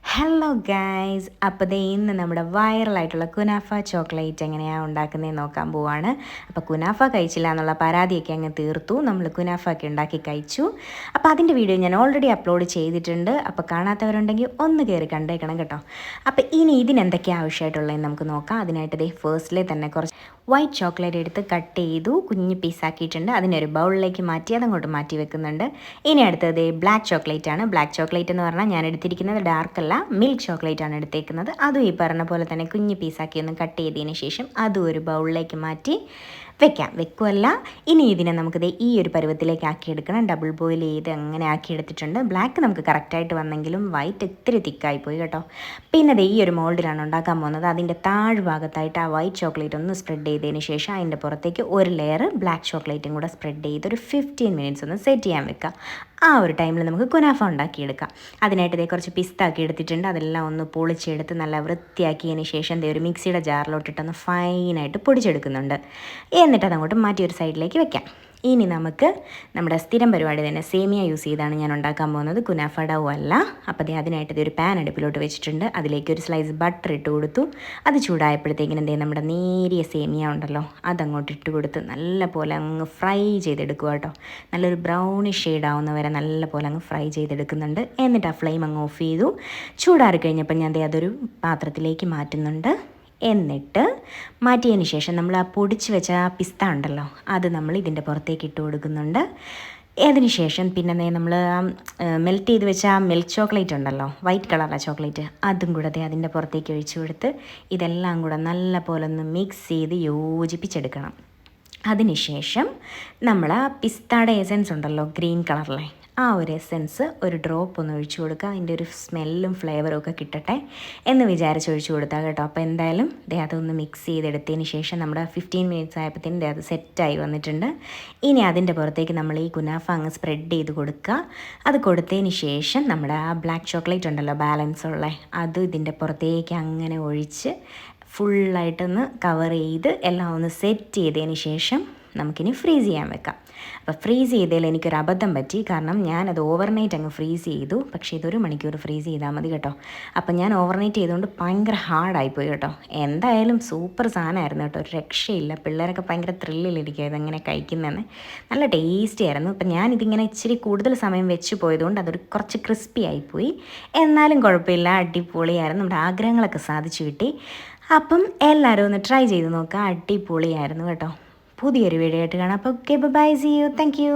Hello guys, അപ്പോൾ ദേ ഇന്ന് നമ്മുടെ വൈറലായിട്ടുള്ള കുനാഫ ചോക്ലേറ്റ് എങ്ങനെയാണ് ഉണ്ടാക്കുന്നതെന്ന് നോക്കാൻ പോവാണ്. അപ്പോൾ കുനാഫ കഴിച്ചില്ല എന്നുള്ള പരാതിയൊക്കെ അങ്ങ് തീർത്തു. നമ്മൾ കുനാഫ ഒക്കെ ഉണ്ടാക്കി കഴിച്ചു. അപ്പോൾ അതിൻ്റെ വീഡിയോ ഞാൻ ഓൾറെഡി അപ്ലോഡ് ചെയ്തിട്ടുണ്ട്. അപ്പോൾ കാണാത്തവരുണ്ടെങ്കിൽ ഒന്ന് കയറി കണ്ടേക്കണം കേട്ടോ. അപ്പോൾ ഇനി ഇതിനെന്തൊക്കെയാണ് ആവശ്യമായിട്ടുള്ളതെന്ന് നമുക്ക് നോക്കാം. അതിനായിട്ട് ദേ ഫേസ്റ്റിലെ തന്നെ കുറച്ച് വൈറ്റ് ചോക്ലേറ്റ് എടുത്ത് കട്ട് ചെയ്തു കുഞ്ഞ് പീസാക്കിയിട്ടുണ്ട്. അതിനൊരു ബൗളിലേക്ക് മാറ്റി അതങ്ങോട്ട് മാറ്റി വെക്കുന്നുണ്ട്. ഇനി അടുത്തത് ബ്ലാക്ക് ചോക്ലേറ്റ് ആണ്. ബ്ലാക്ക് ചോക്ലേറ്റ് എന്ന് പറഞ്ഞാൽ ഞാൻ എടുത്തിരിക്കുന്നത് ഡാർക്ക് അല്ല, മിൽക്ക് ചോക്ലേറ്റ് ആണ് എടുത്തേക്കുന്നത്. അതും ഈ പറഞ്ഞ പോലെ തന്നെ കുഞ്ഞ് പീസാക്കി ഒന്ന് കട്ട് ചെയ്തതിന് ശേഷം അതും ഒരു ബൗളിലേക്ക് മാറ്റി വെക്കുമല്ല. ഇനി ഇതിനെ നമുക്കിത് ഈ ഒരു പരുവത്തിലേക്ക് ആക്കിയെടുക്കണം. ഡബിൾ ബോയിൽ ചെയ്ത് അങ്ങനെ ആക്കിയെടുത്തിട്ടുണ്ട്. ബ്ലാക്ക് നമുക്ക് കറക്റ്റായിട്ട് വന്നെങ്കിലും വൈറ്റ് ഇത്തിരി തിക്കായിപ്പോയി കേട്ടോ. പിന്നെ അത് ഈ ഒരു മോൾഡിലാണ് ഉണ്ടാക്കാൻ പോകുന്നത്. അതിൻ്റെ താഴ്ഭാഗത്തായിട്ട് ആ വൈറ്റ് ചോക്ലേറ്റ് ഒന്ന് സ്പ്രെഡ് ചെയ്തതിന് ശേഷം അതിൻ്റെ പുറത്തേക്ക് ഒരു ലെയർ ബ്ലാക്ക് ചോക്ലേറ്റും കൂടെ സ്പ്രെഡ് ചെയ്ത് ഒരു 15 മിനിറ്റ്സ് ഒന്ന് സെറ്റ് ചെയ്യാൻ വെക്കുക. ആ ഒരു ടൈമിൽ നമുക്ക് കുനാഫ ഉണ്ടാക്കിയെടുക്കാം. അതിനായിട്ട് ഇതേ കുറച്ച് പിസ്താക്കി എടുത്തിട്ടുണ്ട്. അതെല്ലാം ഒന്ന് പൊളിച്ചെടുത്ത് നല്ല വൃത്തിയാക്കിയതിന് ശേഷം ദേ ഒരു മിക്സിയുടെ ജാറിലോട്ടിട്ടൊന്ന് ഫൈനായിട്ട് പൊടിച്ചെടുക്കുന്നുണ്ട്. എന്നിട്ട് അതങ്ങോട്ട് മാറ്റി ഒരു സൈഡിലേക്ക് വെക്കാം. ഇനി നമുക്ക് നമ്മുടെ സ്ഥിരം പരിപാടി തന്നെ സേമിയ യൂസ് ചെയ്താണ് ഞാൻ ഉണ്ടാക്കാൻ പോകുന്നത്. കുനാഫ ഡൗ അല്ല. അപ്പോൾ അതിനായിട്ട് ഒരു പാൻ അടുപ്പിലോട്ട് വെച്ചിട്ടുണ്ട്. അതിലേക്ക് ഒരു സ്ലൈസ് ബട്ടർ ഇട്ട് കൊടുത്തു. അത് ചൂടായപ്പോഴത്തേക്കിനും നമ്മുടെ നേരിയ സേമിയ ഉണ്ടല്ലോ അതങ്ങോട്ട് ഇട്ട് കൊടുത്ത് നല്ല പോലെ അങ്ങ് ഫ്രൈ ചെയ്തെടുക്കുക കേട്ടോ. നല്ലൊരു ബ്രൗണിഷ് ഷെയ്ഡ് ആവുന്ന വരെ നല്ല പോലെ അങ്ങ് ഫ്രൈ ചെയ്തെടുക്കുന്നുണ്ട്. എന്നിട്ട് ആ ഫ്ലെയിം അങ്ങ് ഓഫ് ചെയ്തു. ചൂടാറി കഴിഞ്ഞപ്പോൾ ഞാൻ അതൊരു പാത്രത്തിലേക്ക് മാറ്റുന്നുണ്ട്. എന്നിട്ട് മാറ്റിയതിന് ശേഷം നമ്മൾ ആ പൊടിച്ച് വെച്ച ആ പിസ്ത ഉണ്ടല്ലോ അത് നമ്മൾ ഇതിൻ്റെ പുറത്തേക്ക് ഇട്ട് കൊടുക്കുന്നുണ്ട്. അതിന് ശേഷം പിന്നെ നമ്മൾ മെൽറ്റ് ചെയ്ത് വെച്ച ആ മിൽക്ക് ചോക്ലേറ്റ് ഉണ്ടല്ലോ, വൈറ്റ് കളറുള്ള ചോക്ലേറ്റ്, അതും കൂടെ അതിൻ്റെ പുറത്തേക്ക് ഒഴിച്ചു കൊടുത്ത് ഇതെല്ലാം കൂടെ നല്ല പോലെ ഒന്ന് മിക്സ് ചെയ്ത് യോജിപ്പിച്ചെടുക്കണം. അതിനുശേഷം നമ്മൾ ആ പിസ്തയുടെ എസൻസ് ഉണ്ടല്ലോ ഗ്രീൻ കളറിലെ ആ ഒരു എസൻസ് ഒരു ഡ്രോപ്പ് ഒന്ന് ഒഴിച്ചു കൊടുക്കുക. അതിൻ്റെ ഒരു സ്മെല്ലും ഫ്ലേവറും ഒക്കെ കിട്ടട്ടെ എന്ന് വിചാരിച്ച് ഒഴിച്ചു കൊടുത്താൽ കേട്ടോ. അപ്പോൾ എന്തായാലും അതൊന്ന് മിക്സ് ചെയ്തെടുത്തതിന് ശേഷം നമ്മുടെ 15 മിനിറ്റ്സ് ആയപ്പോഴത്തേനും അത് സെറ്റായി വന്നിട്ടുണ്ട്. ഇനി അതിൻ്റെ പുറത്തേക്ക് നമ്മൾ ഈ കുനാഫ അങ്ങ് സ്പ്രെഡ് ചെയ്ത് കൊടുക്കുക. അത് കൊടുത്തതിന് ശേഷം നമ്മുടെ ആ ബ്ലാക്ക് ചോക്ലേറ്റ് ഉണ്ടല്ലോ ബാലൻസ് ഉള്ള അത് ഇതിൻ്റെ പുറത്തേക്ക് അങ്ങനെ ഒഴിച്ച് ഫുള്ളായിട്ടൊന്ന് കവർ ചെയ്ത് എല്ലാം ഒന്ന് സെറ്റ് ചെയ്തതിന് ശേഷം നമുക്കിനി ഫ്രീസ് ചെയ്യാൻ വെക്കാം. അപ്പോൾ ഫ്രീസ് ചെയ്തതിൽ എനിക്കൊരു അബദ്ധം പറ്റി. കാരണം ഞാനത് ഓവർനൈറ്റ് അങ്ങ് ഫ്രീസ് ചെയ്തു. പക്ഷേ ഇതൊരു മണിക്കൂർ ഫ്രീസ് ചെയ്താൽ മതി കേട്ടോ. അപ്പം ഞാൻ ഓവർനൈറ്റ് ചെയ്തുകൊണ്ട് ഭയങ്കര ഹാർഡായിപ്പോയി കേട്ടോ. എന്തായാലും സൂപ്പർ സാധനമായിരുന്നു കേട്ടോ, ഒരു രക്ഷയില്ല. പിള്ളേരൊക്കെ ഭയങ്കര ത്രില്ലിലിരിക്കുക ഇതെങ്ങനെ കഴിക്കുന്നതെന്ന്. നല്ല ടേസ്റ്റി ആയിരുന്നു. അപ്പം ഞാനിതിങ്ങനെ ഇച്ചിരി കൂടുതൽ സമയം വെച്ച് പോയതുകൊണ്ട് അതൊരു കുറച്ച് ക്രിസ്പി ആയിപ്പോയി. എന്നാലും കുഴപ്പമില്ല, അടിപൊളിയായിരുന്നു. നമ്മുടെ ആഗ്രഹങ്ങളൊക്കെ സാധിച്ചു കിട്ടി. അപ്പം എല്ലാവരും ഒന്ന് ട്രൈ ചെയ്ത് നോക്കുക. അടിപൊളിയായിരുന്നു കേട്ടോ. പുതിയൊരു വീഡിയോ ആയിട്ട് കാണാം. അപ്പോൾ okay, bye, see you, thank U.